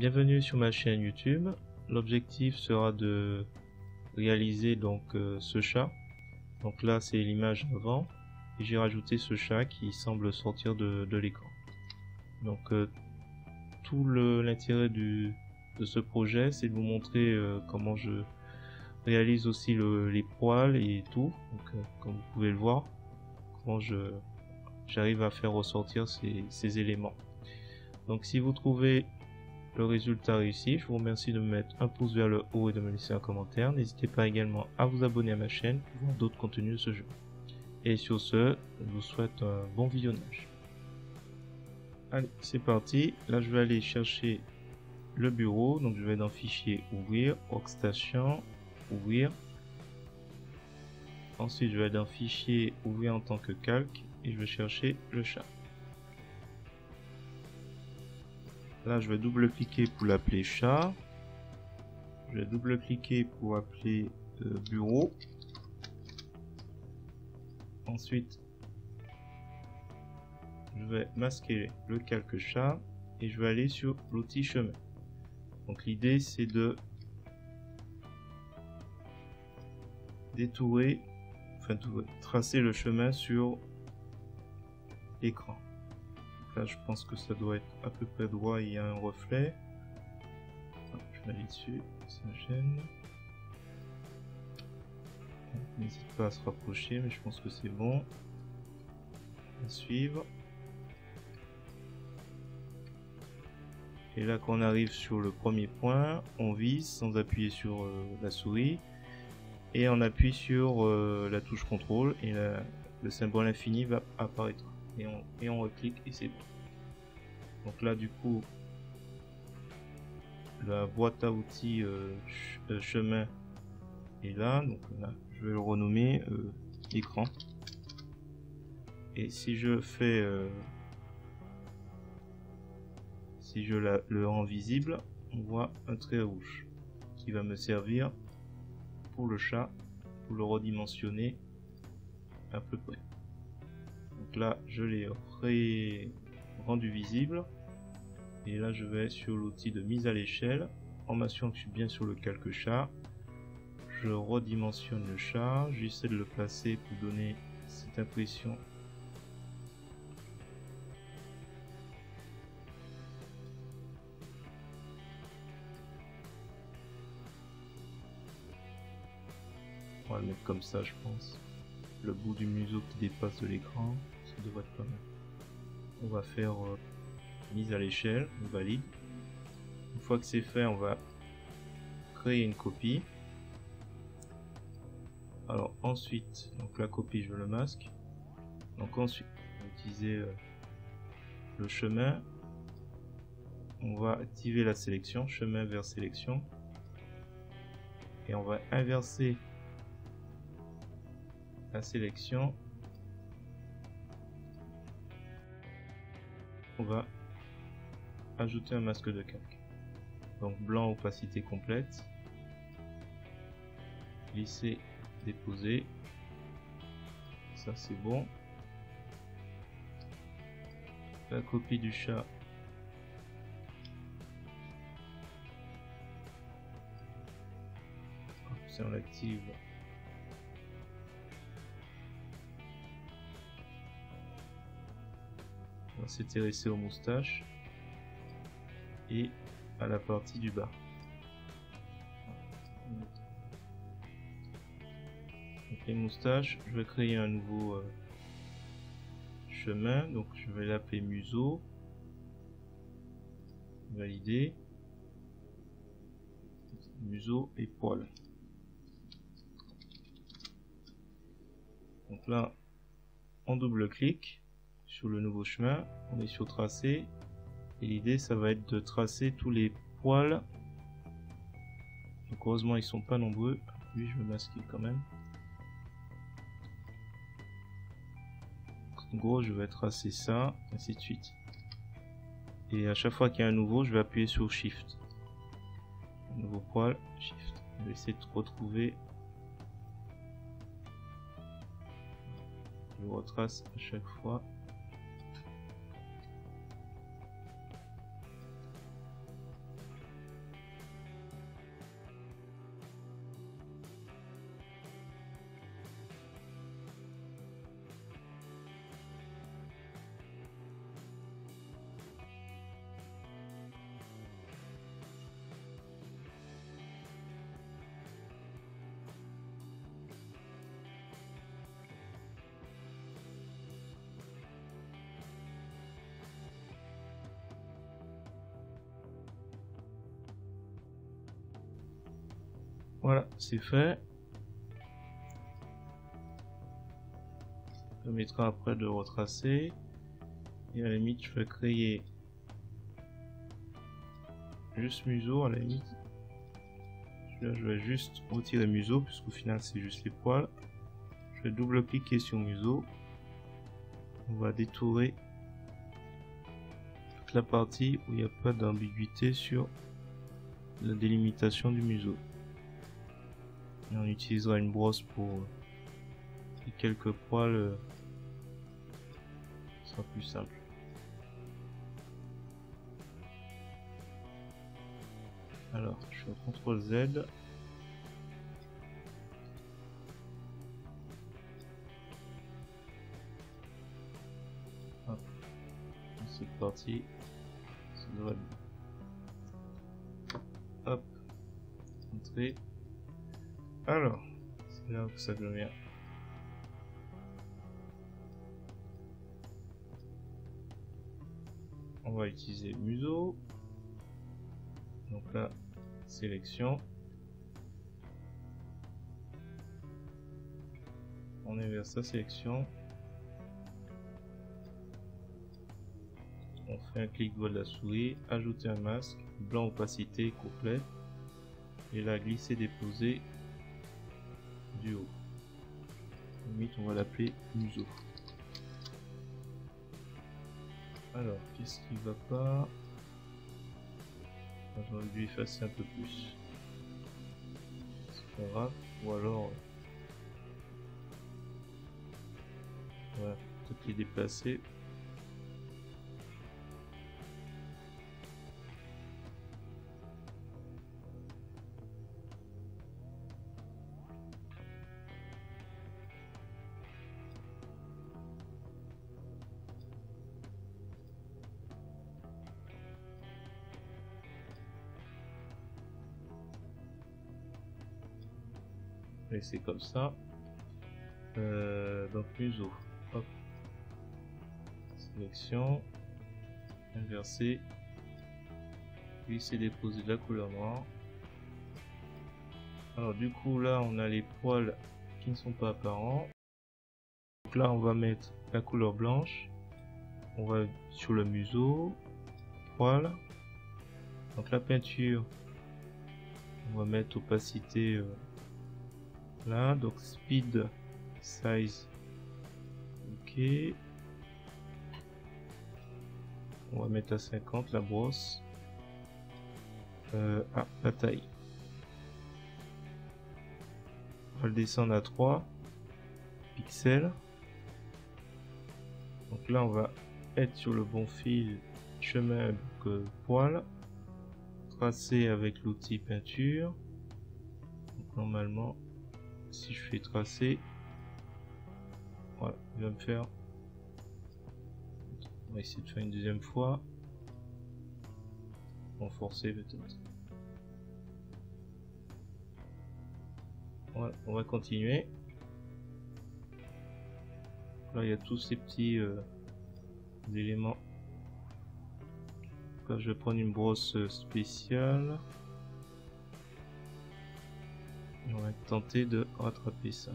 Bienvenue sur ma chaîne YouTube. L'objectif sera de réaliser ce chat. Donc là c'est l'image avant et j'ai rajouté ce chat qui semble sortir de l'écran. Donc tout l'intérêt de ce projet, c'est de vous montrer comment je réalise aussi les poils et tout. Donc comme vous pouvez le voir, comment j'arrive à faire ressortir ces éléments. Donc si vous trouvez le résultat réussi, je vous remercie de me mettre un pouce vers le haut et de me laisser un commentaire. N'hésitez pas également à vous abonner à ma chaîne pour voir d'autres contenus de ce jeu. Et sur ce, je vous souhaite un bon visionnage. Allez, c'est parti. Là, je vais aller chercher le bureau. Donc, je vais dans Fichier, Ouvrir, Workstation, Ouvrir. Ensuite, je vais dans Fichier, Ouvrir en tant que calque et je vais chercher le chat. Là, je vais double-cliquer pour l'appeler chat. Je vais double-cliquer pour appeler bureau. Ensuite, je vais masquer le calque chat et je vais aller sur l'outil chemin. Donc l'idée, c'est de tracer le chemin sur l'écran. Là, je pense que ça doit être à peu près droit, il y a un reflet. Je vais aller dessus, ça gêne. N'hésite pas à se rapprocher, mais je pense que c'est bon. À suivre. Et là, quand on arrive sur le premier point, on vise sans appuyer sur la souris. Et on appuie sur la touche contrôle et le symbole infini va apparaître. Et on reclique et c'est bon. Donc là du coup la boîte à outils chemin est là. Donc là je vais le renommer écran. Et si je fais le rends visible, on voit un trait rouge qui va me servir pour le chat, pour le redimensionner à peu près. Donc là je l'ai rendu visible et là je vais sur l'outil de mise à l'échelle en m'assurant que je suis bien sur le calque chat. Je redimensionne le chat, j'essaie de le placer pour donner cette impression on va le mettre comme ça, je pense. Le bout du museau qui dépasse de l'écran, ça devrait être pas mal. On va faire mise à l'échelle, on valide. Une fois que c'est fait, on va créer une copie. Alors ensuite, donc la copie, je le masque. Donc ensuite, on va utiliser le chemin. On va activer la sélection, chemin vers sélection. Et on va inverser la sélection. On va ajouter un masque de calque. Donc blanc, opacité complète. Glisser, déposer. Ça c'est bon. La copie du chat. Si on l'active. On va s'intéresser aux moustaches et à la partie du bas. Donc les moustaches, je vais créer un nouveau chemin, donc je vais l'appeler museau. Valider. Museau et poil. Donc là, on double-clique sur le nouveau chemin, on est sur tracer et l'idée ça va être de tracer tous les poils. Donc heureusement ils sont pas nombreux, lui je vais masquer quand même. En gros je vais tracer ça, ainsi de suite. Et à chaque fois qu'il y a un nouveau, je vais appuyer sur Shift. Un nouveau poil, Shift. Je vais essayer de retrouver. Je retrace à chaque fois. Voilà, c'est fait. Ça permettra après de retracer. Et à la limite, je vais créer juste museau. À la limite, là, je vais juste retirer museau, puisqu'au final, c'est juste les poils. Je vais double-cliquer sur museau. On va détourer toute la partie où il n'y a pas d'ambiguïté sur la délimitation du museau. Et on utilisera une brosse pour les quelques poils. Ce sera plus simple. Alors, je fais CTRL Z. Hop. C'est parti. Ça devrait être bon. Hop. Entrée. Alors, c'est là que ça devient. On va utiliser museau. Donc là, sélection. On inverse la sélection. On fait un clic droit de la souris, ajouter un masque, blanc opacité complet. Et là, glisser déposer du haut. Limite, on va l'appeler museau. Alors, qu'est-ce qui va pas? J'aurais dû effacer un peu plus. C'est pas grave. Ou alors, voilà, peut-être les déplacer. Et c'est comme ça. Donc museau. Hop. Sélection. Inverser. Glisser déposer de la couleur noire. Alors du coup là on a les poils qui ne sont pas apparents. Donc là on va mettre la couleur blanche. On va sur le museau. Poil. Donc la peinture. On va mettre opacité. Là, donc speed, size, ok. On va mettre à 50 la brosse. La taille. On va le descendre à 3 pixels. Donc là, on va être sur le bon fil chemin, donc poil. Tracer avec l'outil peinture. Donc normalement, si je fais tracer, voilà, il va me faire. On va essayer de faire une deuxième fois. Renforcer peut-être. Voilà, on va continuer. Là, il y a tous ces petits éléments. Là, je vais prendre une brosse spéciale. Et on va tenter de rattraper ça.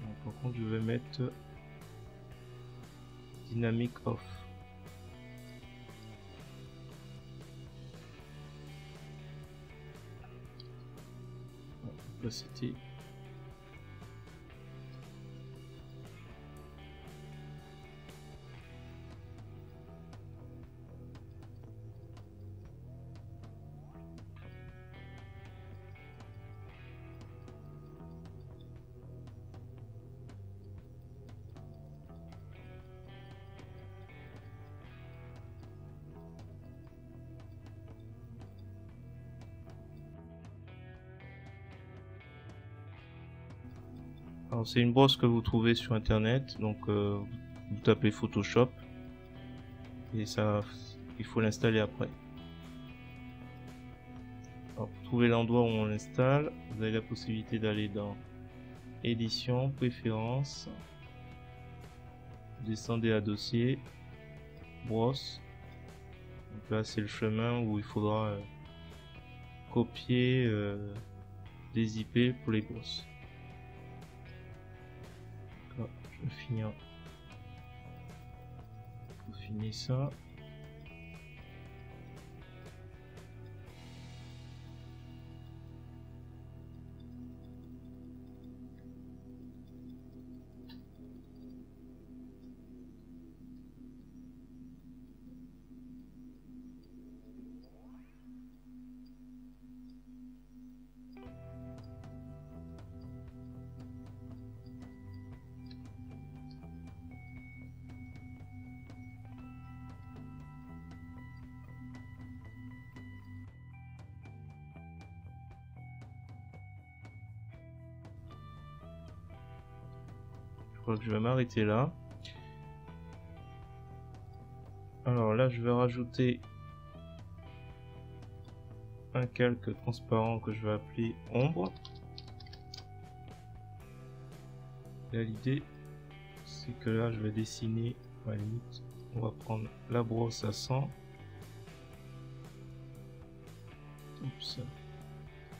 Donc, par contre, je vais mettre dynamique off. Opacité. Alors c'est une brosse que vous trouvez sur internet, donc vous tapez Photoshop et ça, il faut l'installer après. Alors, pour trouver l'endroit où on l'installe, vous avez la possibilité d'aller dans édition, préférences, descendez à dossier, brosse, Donc là c'est le chemin où il faudra copier des IP pour les brosses. Là, je vais finir ça. Je crois que je vais m'arrêter là. Alors là, je vais rajouter un calque transparent que je vais appeler ombre. Là, l'idée, c'est que là, je vais dessiner, à la limite, on va prendre la brosse à 100. Oups.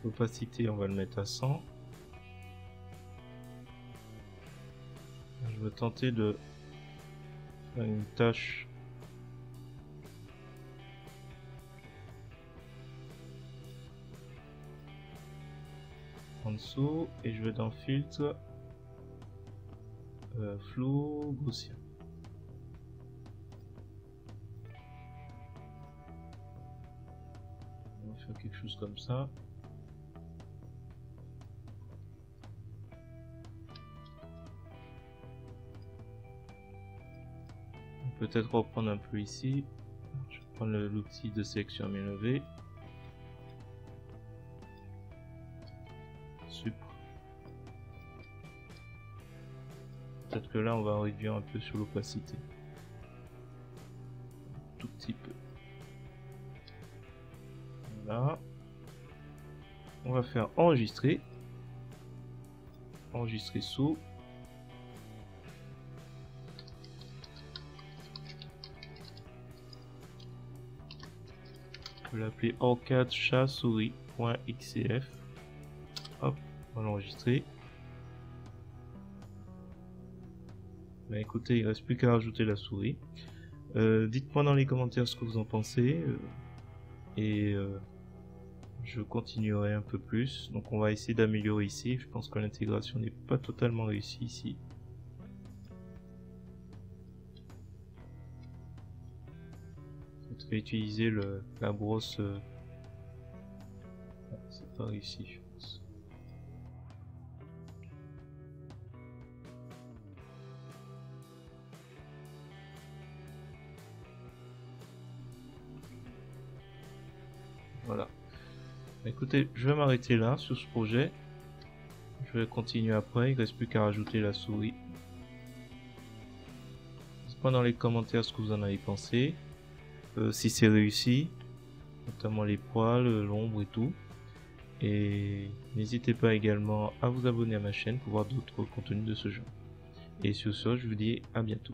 L'opacité, on va le mettre à 100. Je vais tenter de faire une tâche en dessous et je vais dans filtre flou gaussien. On va faire quelque chose comme ça. Peut-être reprendre un peu ici. Je vais prendre l'outil de sélection à main levée. Super. Peut-être que là on va réduire un peu sur l'opacité. Un tout petit peu. Voilà. On va faire enregistrer. Enregistrer sous. Je vais l'appeler orcade chat souris.xcf. Hop, on va l'enregistrer. Bah écoutez, il ne reste plus qu'à rajouter la souris. Dites-moi dans les commentaires ce que vous en pensez. Je continuerai un peu plus. Donc on va essayer d'améliorer ici. Je pense que l'intégration n'est pas totalement réussie ici. Je vais utiliser la brosse. C'est pas réussi, je pense. Voilà. Écoutez, je vais m'arrêter là sur ce projet. Je vais continuer après. Il ne reste plus qu'à rajouter la souris. Dites-moi dans les commentaires ce que vous en avez pensé. Si c'est réussi, notamment les poils, l'ombre et tout. Et n'hésitez pas également à vous abonner à ma chaîne pour voir d'autres contenus de ce genre. Et sur ce, je vous dis à bientôt.